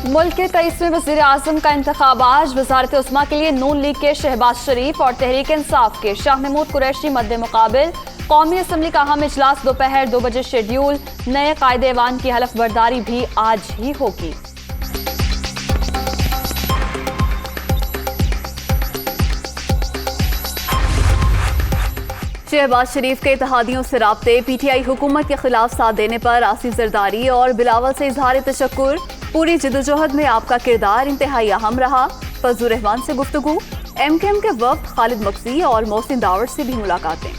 मुल्क के 23वें वज़ीर आज़म का इंतखाब आज। वज़ारत उस्मा के लिए नून लीग के शहबाज शरीफ और तहरीक इंसाफ के शाह महमूद कुरैशी मद्दे मुकाबिल। कौमी असम्बली का अहम इजलास दोपहर 2 बजे शेड्यूल। नए कायदे ऐवान की हलफ बर्दारी भी आज ही होगी। शहबाज शरीफ के इत्तेहादियों से राब्ते, पीटीआई हुकूमत के खिलाफ साथ देने पर आसिफ जरदारी और बिलावल से इजहार तशक्कुर। पूरी जदोजहद में आपका किरदार इंतहाई अहम रहा। फजलुर रहमान से गुफ्तगू। MKM के वक्त खालिद मकसी और मोहसिन दावड़ से भी मुलाकातें।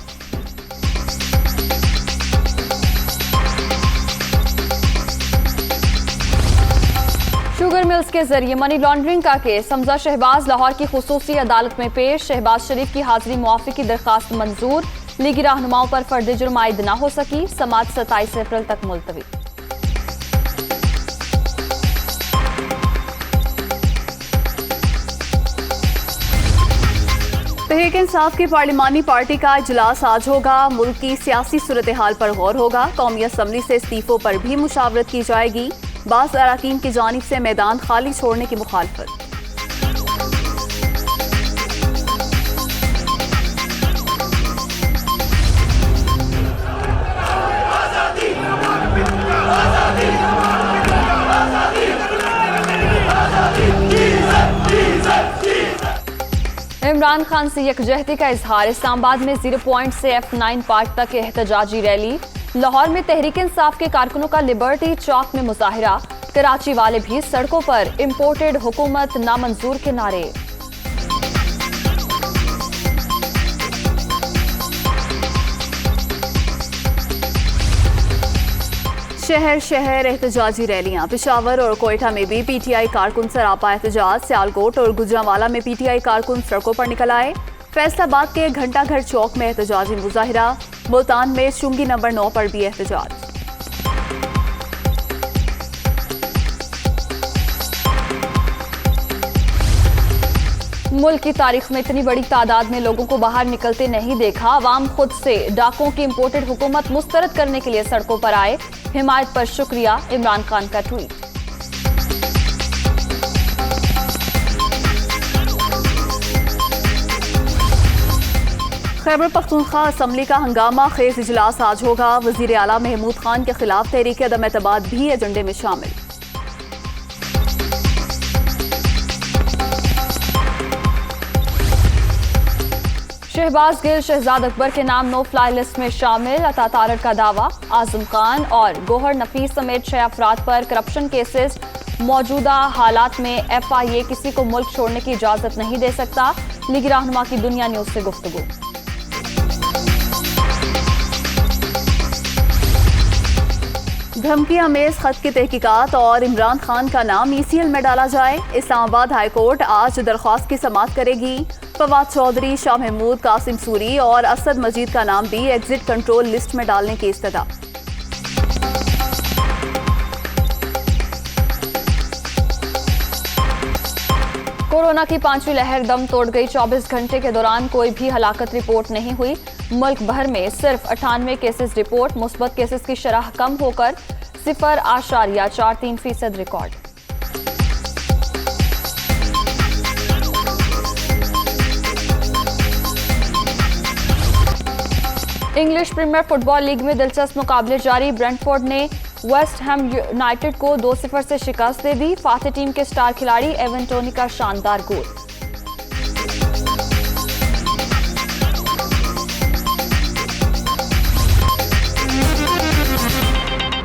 शुगर मिल्स के जरिए मनी लॉन्ड्रिंग का केस। हमजा शहबाज लाहौर की खुसूसी अदालत में पेश। शहबाज शरीफ की हाजिरी मुआफी की दरखास्त मंजूर। लीगी रहनुमाओं पर फर्द जुर्म आयद न हो सकी। समात 27 अप्रैल तक मुलतवी। तहरीक इंसाफ की पार्लिमानी पार्टी का इजलास आज होगा। मुल्क की सियासी सूरत हाल पर गौर होगा। कौमी असम्बली से इस्तीफों पर भी मुशावरत की जाएगी। बाज़ अराकीन की जानिब से मैदान खाली छोड़ने की मुखालफत। इमरान खान से यकजहती का इजहार। इस्लामाबाद में 0 पॉइंट से F9 पार्क तक एहतजाजी रैली। लाहौर में तहरीक इंसाफ के कारकुनों का लिबर्टी चौक में मुजाहिरा। कराची वाले भी सड़कों पर इम्पोर्टेड हुकूमत नामंजूर के नारे। शहर शहर एहतजाजी रैलियां। पेशावर और कोयटा में भी PTI कारकुन सरापा एहतजाज। सियालकोट और गुजरांवाला में PTI कारकुन सड़कों पर निकल आए। फैसलाबाद के घंटा घर चौक में एहतजाजी मुजाहिरा। मुल्तान में चुंगी नंबर 9 पर भी एहतजाज। मुल्क की तारीख में इतनी बड़ी तादाद में लोगों को बाहर निकलते नहीं देखा। अवाम खुद से डाकों की इम्पोर्टेड हुकूमत मुस्तरद करने के लिए सड़कों पर आए। हिमायत पर शुक्रिया। इमरान खान का ट्वीट। खैबर पख्तूनख्वा असम्बली का हंगामा खेज इजलास आज होगा। वजीर आला महमूद खान के खिलाफ तहरीक अदम एतमाद भी एजेंडे में शामिल। शहबाज गिल शहजाद अकबर के नाम नो फ्लाई लिस्ट में शामिल। अता तारड़ का दावा। आजम खान और गोहर नफीस समेत 6 अफराद पर करप्शन केसेस। मौजूदा हालात में FIA किसी को मुल्क छोड़ने की इजाजत नहीं दे सकता। लीगी रहनुमा की दुनिया न्यूज से गुफ्तगू। धमकी अमेज खत की तहकीकात और इमरान खान का नाम ECL में डाला जाए। इस्लामाबाद हाई कोर्ट आज दरख्वास्त की समाअत करेगी। फवाद चौधरी, शाह महमूद, कासिम सूरी और असद मजीद का नाम भी एग्जिट कंट्रोल लिस्ट में डालने की इस्तदा। कोरोना की 5वीं लहर दम तोड़ गई। 24 घंटे के दौरान कोई भी हलाकत रिपोर्ट नहीं हुई। मुल्क भर में सिर्फ 98 केसेस रिपोर्ट। मुस्बत केसेस की शरह कम होकर 0.43% record. English Premier Football League में दिलचस्प मुकाबले जारी। ब्रेंटफोर्ड ने वेस्ट हैम यूनाइटेड को 2-0 से शिकस्त दे दी। फातह टीम के स्टार खिलाड़ी एवन टोनी का शानदार गोल।